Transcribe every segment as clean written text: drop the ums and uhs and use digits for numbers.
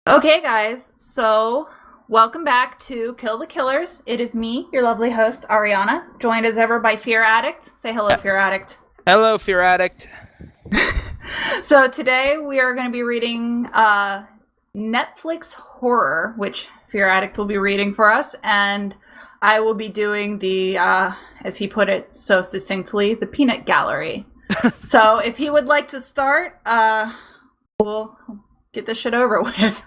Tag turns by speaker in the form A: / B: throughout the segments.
A: Okay, guys, so welcome back to Kill the Killers. It is me, your lovely host, Ariana, joined as ever by Fear Addict. Say hello, Fear Addict.
B: Hello, Fear Addict.
A: So today we are going to be reading Netflix horror, which Fear Addict will be reading for us, and I will be doing the, as he put it so succinctly, the peanut gallery. So if he would like to start, we'll get this shit over with.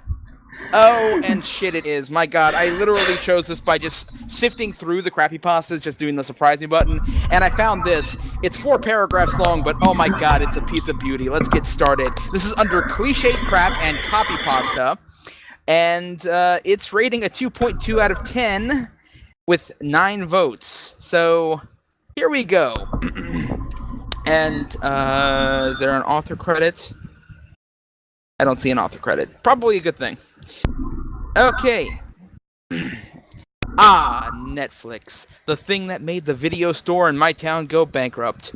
B: Oh, and shit it is. My god, I literally chose this by just sifting through the crappy pastas, just doing the surprise me button, and I found this. It's 4 paragraphs long, but oh my god, it's a piece of beauty. Let's get started. This is under cliched crap and copy pasta, and it's rating a 2.2 out of 10 with 9 votes. So, here we go. And, is there an author credit? I don't see an author credit. Probably a good thing. Okay. Netflix. The thing that made the video store in my town go bankrupt.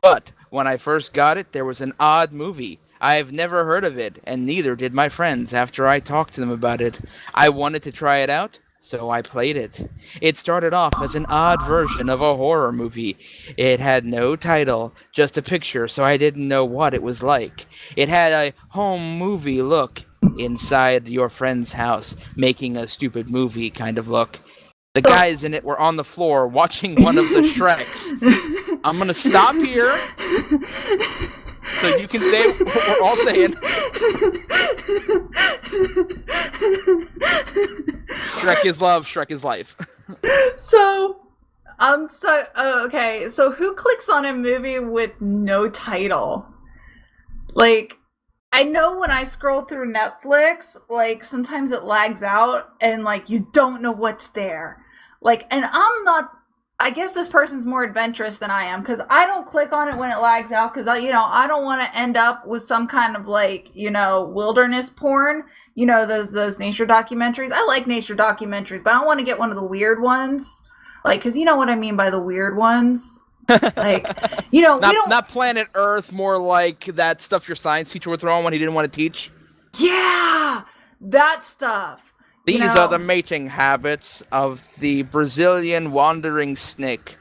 B: But when I first got it, there was an odd movie. I've never heard of it, and neither did my friends after I talked to them about it. I wanted to try it out, so I played it. It started off as an odd version of a horror movie. It had no title, just a picture, so I didn't know what it was like. It had a home movie look, inside your friend's house, making a stupid movie kind of look. The guys in it were on the floor watching one of the Shreks. I'm gonna stop here, so you can say what we're all saying. Shrek is love, Shrek is life.
A: So, I'm stuck. Oh, okay, so who clicks on a movie with no title? Like, I know when I scroll through Netflix, like, sometimes it lags out and, like, you don't know what's there. Like, and I'm not, I guess this person's more adventurous than I am, because I don't click on it when it lags out, because, I don't want to end up with some kind of, like, wilderness porn. Those nature documentaries. I like nature documentaries, but I don't want to get one of the weird ones. Like, because you know what I mean by the weird ones? Like, we don't...
B: Not Planet Earth, more like that stuff your science teacher would throw on when he didn't want to teach.
A: Yeah! That stuff.
B: These are the mating habits of the Brazilian wandering snake.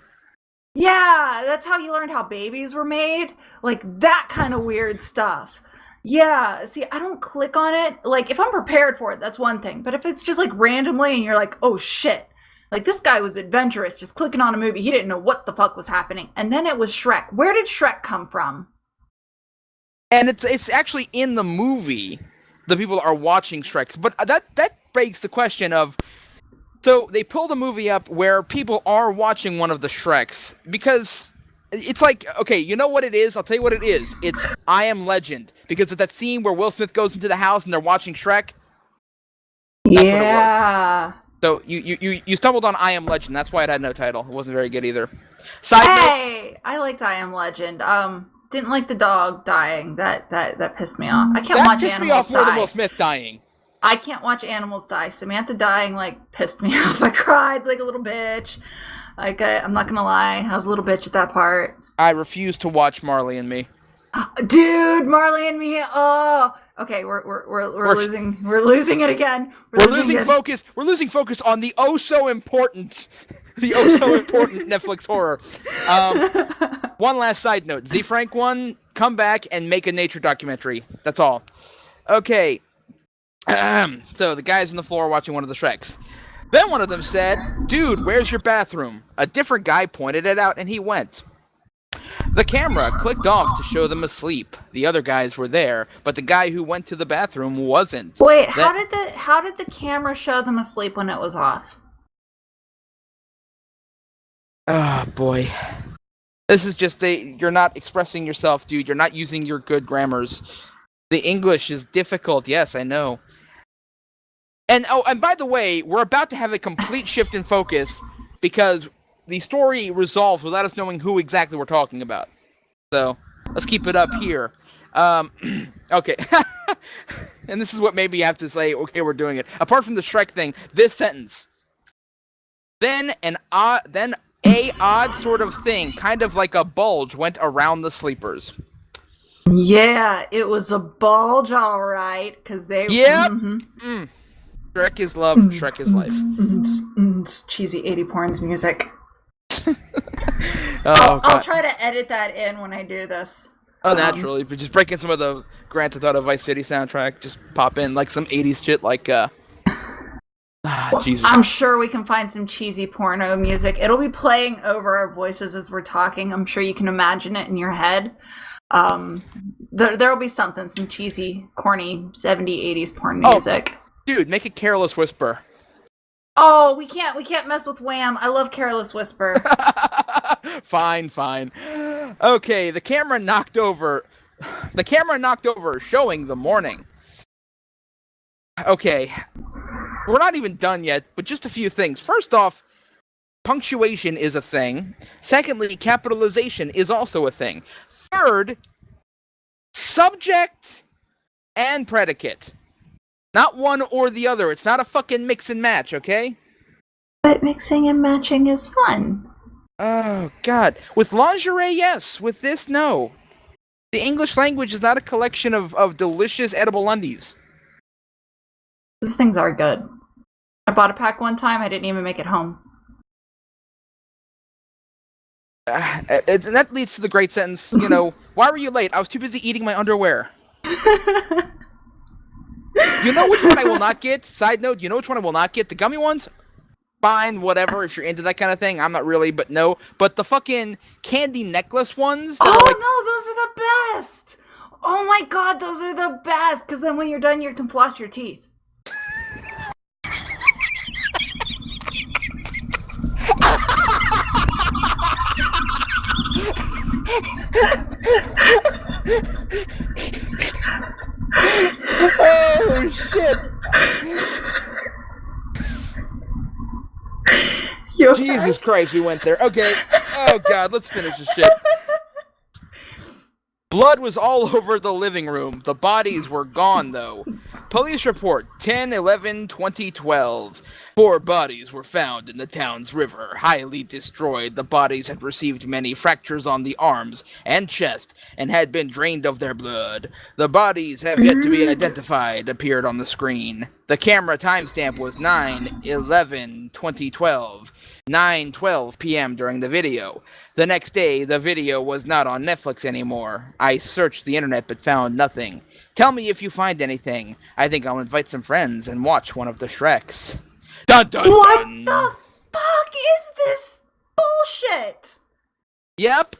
A: Yeah, that's how you learned how babies were made. Like, that kind of weird stuff. Yeah, see, I don't click on it. Like, if I'm prepared for it, that's one thing. But if it's just, like, randomly and you're like, oh, shit. Like, this guy was adventurous, just clicking on a movie. He didn't know what the fuck was happening. And then it was Shrek. Where did Shrek come from?
B: And it's actually in the movie. The people are watching Shrek. But that begs the question of... So, they pulled a movie up where people are watching one of the Shreks. Because it's like, okay, you know what it is? I'll tell you what it is. It's I Am Legend. Because of that scene where Will Smith goes into the house and they're watching Shrek. That's what it was. So, you stumbled on I Am Legend. That's why it had no title. It wasn't very good either.
A: Hey! I liked I Am Legend. Didn't like the dog dying. That pissed me off. I can't watch animals die. That
B: pissed me off more than Will Smith dying.
A: I can't watch animals die. Samantha dying, like, pissed me off. I cried like a little bitch. Like, I'm not gonna lie. I was a little bitch at that part.
B: I refuse to watch Marley and Me.
A: Dude, Marley and Me. Oh, okay. We're losing it again.
B: We're losing focus. We're losing focus on the so important Netflix horror. One last side note: Z Frank one, come back and make a nature documentary. That's all. Okay. So the guys on the floor watching one of the Shreks. Then one of them said, "Dude, where's your bathroom?" A different guy pointed it out, and he went. The camera clicked off to show them asleep. The other guys were there, but the guy who went to the bathroom wasn't.
A: Wait, how did the camera show them asleep when it was off?
B: Oh, boy. This is just you're not expressing yourself, dude. You're not using your good grammars. The English is difficult, yes, I know. And by the way, we're about to have a complete shift in focus because the story resolves without us knowing who exactly we're talking about. So, let's keep it up here. Okay. And this is what maybe you have to say, okay, we're doing it. Apart from the Shrek thing, this sentence. Then a odd sort of thing, kind of like a bulge, went around the sleepers.
A: Yeah, it was a bulge, all right, because they...
B: Yep!
A: Mm-hmm.
B: Shrek is love, Shrek is life.
A: Cheesy 80 porns music.
B: I'll
A: try to edit that in when I do this.
B: Oh, naturally, but just breaking some of the Grand Theft Auto Vice City soundtrack, just pop in like some 80s shit like, Jesus.
A: I'm sure we can find some cheesy porno music. It'll be playing over our voices as we're talking. I'm sure you can imagine it in your head. There'll be something, some cheesy, corny 70s, 80s porn music.
B: Dude, make a Careless Whisper.
A: Oh, we can't mess with Wham. I love Careless Whisper.
B: Fine. Okay, the camera knocked over, showing the morning. Okay, we're not even done yet, but just a few things. First off, punctuation is a thing. Secondly, capitalization is also a thing. Third, subject and predicate. Not one or the other. It's not a fucking mix and match, okay?
A: But mixing and matching is fun.
B: Oh, God. With lingerie, yes. With this, no. The English language is not a collection of delicious edible undies.
A: Those things are good. I bought a pack one time. I didn't even make it home.
B: And that leads to the great sentence, why were you late? I was too busy eating my underwear. You know which one I will not get? Side note, you know which one I will not get? The gummy ones? Fine, whatever, if you're into that kind of thing. I'm not really, but no. But the fucking candy necklace ones?
A: No, those are the best! Oh my god, those are the best! Because then when you're done, you can floss your teeth.
B: Oh, shit. Jesus Christ, we went there. Okay. Oh, God, let's finish this shit. Blood was all over the living room. The bodies were gone, though. Police report 10/11/2012. 4 bodies were found in the town's river, highly destroyed. The bodies had received many fractures on the arms and chest and had been drained of their blood. The bodies have yet to be identified, appeared on the screen. The camera timestamp was 9/11/2012. 9:12 p.m. during the video. The next day, the video was not on Netflix anymore. I searched the internet but found nothing. Tell me if you find anything. I think I'll invite some friends and watch one of the Shreks. Dun dun dun!
A: What the fuck is this bullshit?
B: Yep.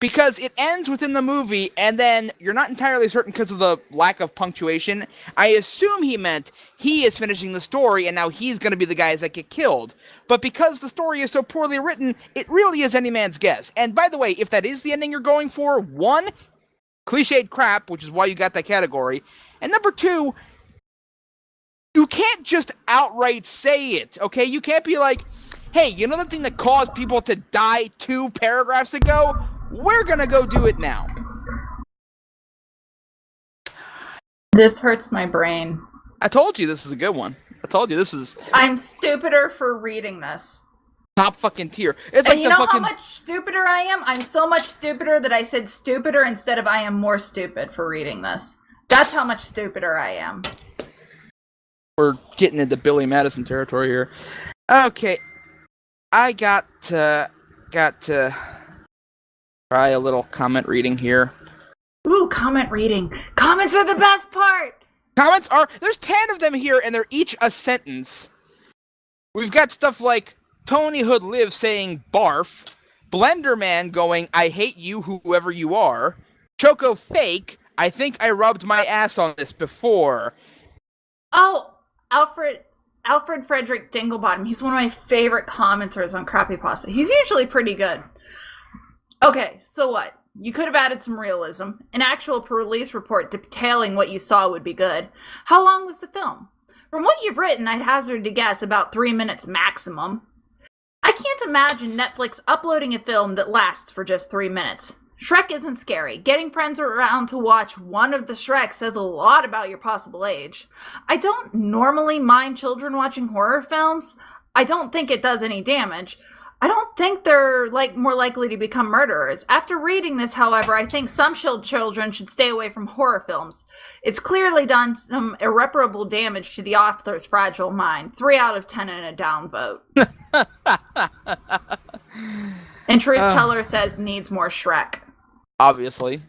B: Because it ends within the movie, and then you're not entirely certain because of the lack of punctuation. I assume he meant he is finishing the story, and now he's going to be the guys that get killed. But because the story is so poorly written, it really is any man's guess. And by the way, if that is the ending you're going for, 1, cliched crap, which is why you got that category, and number 2, you can't just outright say it, okay? You can't be like, hey, you know the thing that caused people to die 2 paragraphs ago? We're gonna go do it now.
A: This hurts my brain.
B: I told you this is a good one. I told you this was...
A: I'm stupider for reading this.
B: Top fucking tier. It's
A: and
B: like
A: you
B: the
A: know
B: fucking...
A: how much stupider I am? I'm so much stupider that I said stupider instead of I am more stupid for reading this. That's how much stupider I am.
B: We're getting into Billy Madison territory here. Okay. I got to try a little comment reading here.
A: Ooh, comment reading. Comments are the best part!
B: Comments are... There's 10 of them here, and they're each a sentence. We've got stuff like Tony Hood Live saying barf, Blenderman going, I hate you, whoever you are, Choco Fake, I think I rubbed my ass on this before.
A: Oh, Alfred Frederick Dinglebottom. He's one of my favorite commenters on Crappy Pasta. He's usually pretty good. Okay, so what? You could have added some realism. An actual police report detailing what you saw would be good. How long was the film? From what you've written, I'd hazard to guess about 3 minutes maximum. I can't imagine Netflix uploading a film that lasts for just 3 minutes. Shrek isn't scary. Getting friends around to watch one of the Shreks says a lot about your possible age. I don't normally mind children watching horror films. I don't think it does any damage. I don't think they're like more likely to become murderers. After reading this, however, I think some children should stay away from horror films. It's clearly done some irreparable damage to the author's fragile mind. 3 out of 10 and a downvote. And Truth Teller says needs more Shrek.
B: Obviously.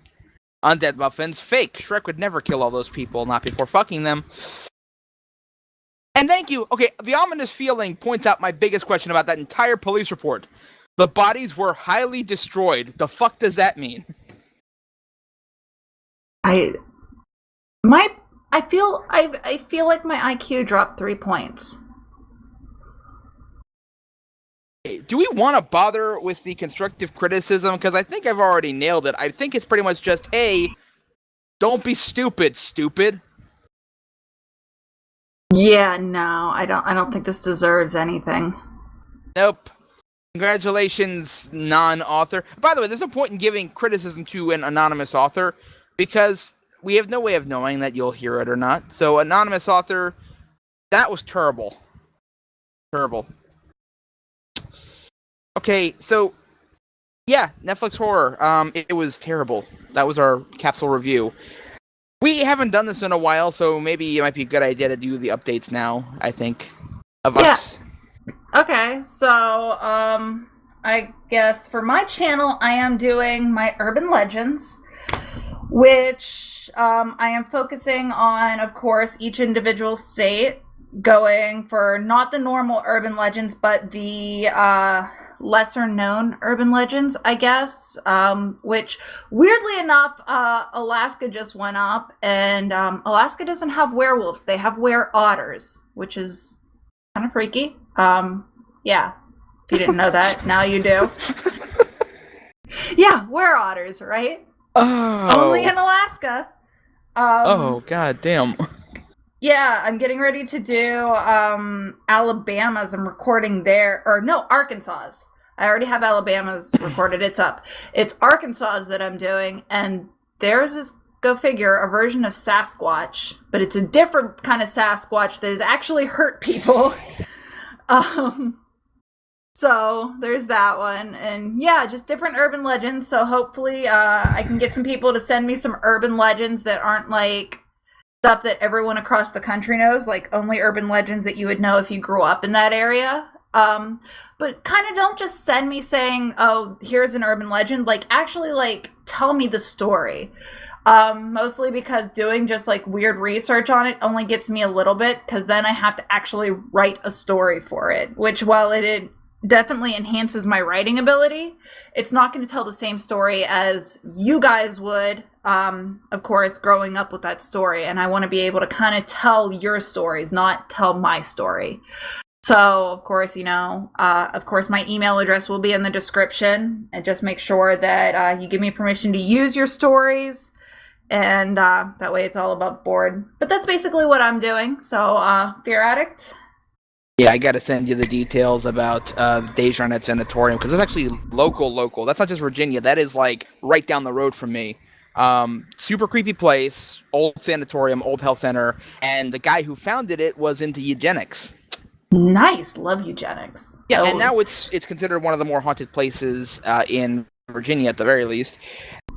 B: Undead muffins. Fake. Shrek would never kill all those people, not before fucking them. And thank you. Okay, the ominous feeling points out my biggest question about that entire police report. The bodies were highly destroyed. The fuck does that mean?
A: I feel like my IQ dropped 3 points.
B: Do we want to bother with the constructive criticism? Because I think I've already nailed it. I think it's pretty much just, hey, don't be stupid, stupid.
A: Yeah, no, I don't think this deserves anything.
B: Nope. Congratulations, non-author. By the way, there's no point in giving criticism to an anonymous author because we have no way of knowing that you'll hear it or not. So, anonymous author, that was terrible. Terrible. Okay, so, yeah, Netflix horror. It was terrible. That was our capsule review. We haven't done this in a while, so maybe it might be a good idea to do the updates now, I think, of us.
A: Okay, so, I guess for my channel, I am doing my urban legends, which, I am focusing on, of course, each individual state, going for not the normal urban legends, but the, lesser known urban legends, I guess, which weirdly enough, Alaska just went up, and Alaska doesn't have werewolves, they have were-otters, which is kind of freaky. Yeah, if you didn't know that, now you do. Yeah, were-otters, right?
B: Oh.
A: Only in Alaska.
B: Oh, god damn.
A: Yeah, I'm getting ready to do Alabama's. I'm recording there. Or no, Arkansas's. I already have Alabama's recorded. It's up. It's Arkansas's that I'm doing. And theirs is, go figure, a version of Sasquatch. But it's a different kind of Sasquatch that has actually hurt people. So there's that one. And yeah, just different urban legends. So hopefully I can get some people to send me some urban legends that aren't like stuff that everyone across the country knows, like only urban legends that you would know if you grew up in that area. But kind of don't just send me saying, oh, here's an urban legend. Like, actually, like, tell me the story. Mostly because doing just, like, weird research on it only gets me a little bit, because then I have to actually write a story for it, which, while it definitely enhances my writing ability, it's not going to tell the same story as you guys would, of course, growing up with that story. And I want to be able to kind of tell your stories, not tell my story. So, of course, you know, my email address will be in the description, and just make sure that you give me permission to use your stories, and that way it's all above board. But that's basically what I'm doing. So, Fear Addict.
B: Yeah, I gotta send you the details about Desjardins Sanatorium, because it's actually local. That's not just Virginia. That is, like, right down the road from me. Super creepy place, old sanatorium, old health center, and the guy who founded it was into eugenics.
A: Nice, love eugenics.
B: Yeah, and now it's considered one of the more haunted places in Virginia, at the very least.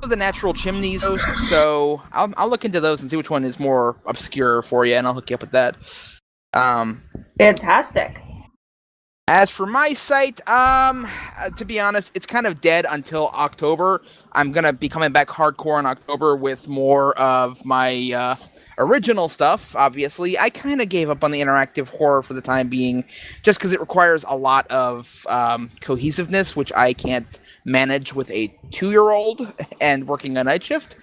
B: The Natural Chimneys host, so I'll look into those and see which one is more obscure for you, and I'll hook you up with that.
A: Fantastic.
B: As for my site, to be honest, it's kind of dead until October. I'm gonna be coming back hardcore in October with more of my original stuff, obviously. I kind of gave up on the interactive horror for the time being, just because it requires a lot of cohesiveness, which I can't manage with a 2-year-old and working a night shift.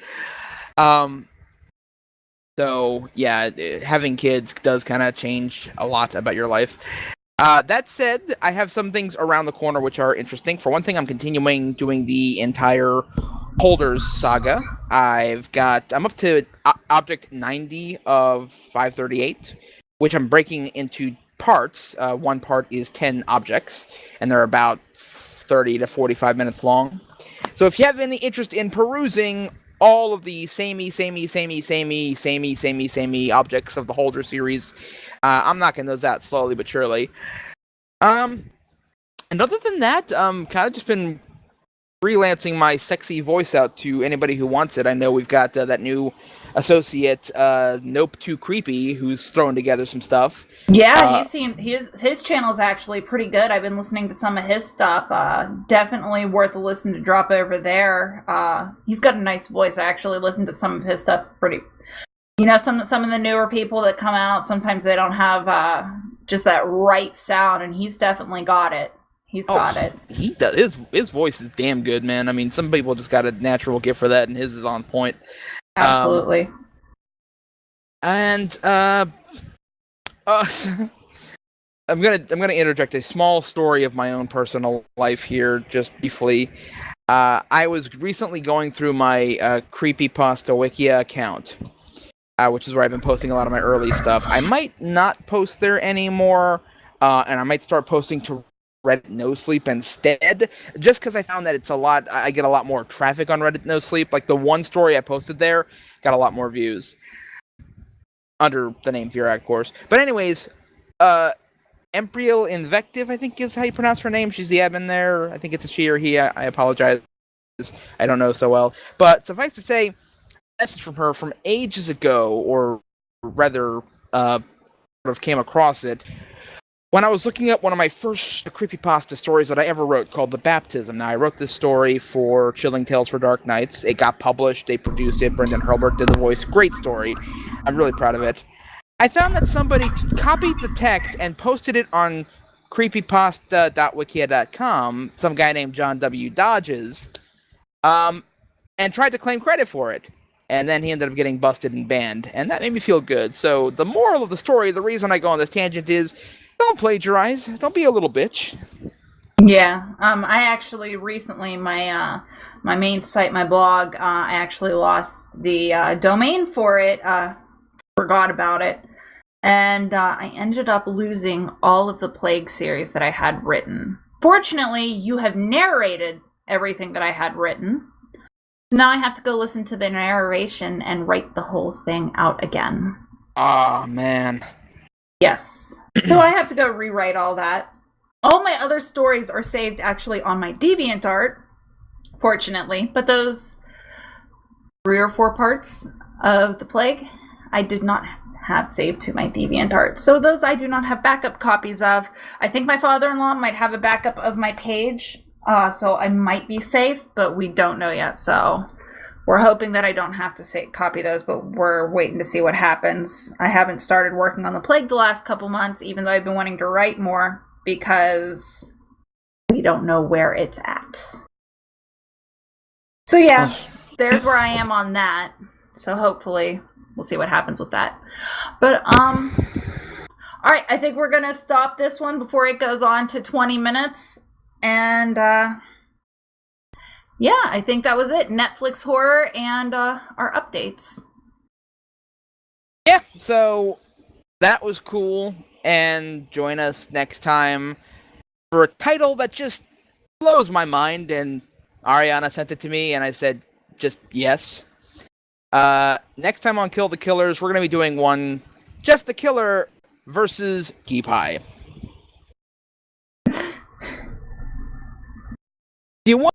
B: So, yeah, having kids does kind of change a lot about your life. That said, I have some things around the corner which are interesting. For one thing, I'm continuing doing the entire Holders saga. I'm up to Object 90 of 538, which I'm breaking into parts. One part is 10 objects, and they're about 30 to 45 minutes long. So if you have any interest in perusing all of the samey objects of the Holder series, I'm knocking those out slowly but surely. And other than that, kind of just been freelancing my sexy voice out to anybody who wants it. I know we've got that new associate, Nope Too Creepy, who's throwing together some stuff.
A: Yeah, his channel is actually pretty good. I've been listening to some of his stuff. Definitely worth a listen to drop over there. He's got a nice voice. I actually listened to some of his stuff. Pretty, some of the newer people that come out, sometimes they don't have just that right sound, and he's definitely got it. He's got it.
B: He does. His voice is damn good, man. I mean, some people just got a natural gift for that, and his is on point.
A: Absolutely.
B: I'm gonna interject a small story of my own personal life here, just briefly. I was recently going through my Creepypasta Wikia account, which is where I've been posting a lot of my early stuff. I might not post there anymore, and I might start posting to Reddit No Sleep instead, just because I found that I get a lot more traffic on Reddit No Sleep. Like the one story I posted there got a lot more views under the name Vera, of course. But anyways, Empriel Invective, I think is how you pronounce her name. She's the admin there. I think it's a she or he. I apologize. I don't know so well. But suffice to say, a message from her from ages ago, or rather, sort of came across it when I was looking up one of my first creepypasta stories that I ever wrote, called The Baptism. Now, I wrote this story for Chilling Tales for Dark Nights. It got published. They produced it. Brendan Hurlburt did the voice. Great story. I'm really proud of it. I found that somebody copied the text and posted it on creepypasta.wikia.com, some guy named John W. Dodges, and tried to claim credit for it. And then he ended up getting busted and banned. And that made me feel good. So the moral of the story, the reason I go on this tangent is, don't plagiarize. Don't be a little bitch.
A: Yeah. I actually recently, my main site, my blog, I actually lost the domain for it. Forgot about it. And I ended up losing all of the Plague series that I had written. Fortunately, you have narrated everything that I had written. So now I have to go listen to the narration and write the whole thing out again.
B: Ah, man.
A: Yes. So I have to go rewrite all that. All my other stories are saved actually on my DeviantArt, fortunately. But those 3 or 4 parts of the Plague, I did not have saved to my DeviantArt. So those I do not have backup copies of. I think my father-in-law might have a backup of my page, so I might be safe, but we don't know yet. So we're hoping that I don't have to copy those, but we're waiting to see what happens. I haven't started working on the Plague the last couple months, even though I've been wanting to write more, because we don't know where it's at. So yeah, there's where I am on that. So hopefully we'll see what happens with that. But, all right, I think we're going to stop this one before it goes on to 20 minutes. And, yeah, I think that was it. Netflix horror and our updates.
B: Yeah, so that was cool. And join us next time for a title that just blows my mind. And Ariana sent it to me, and I said, just yes. Next time on Kill the Killers, we're going to be doing one Jeff the Killer versus Key Pie. Do you want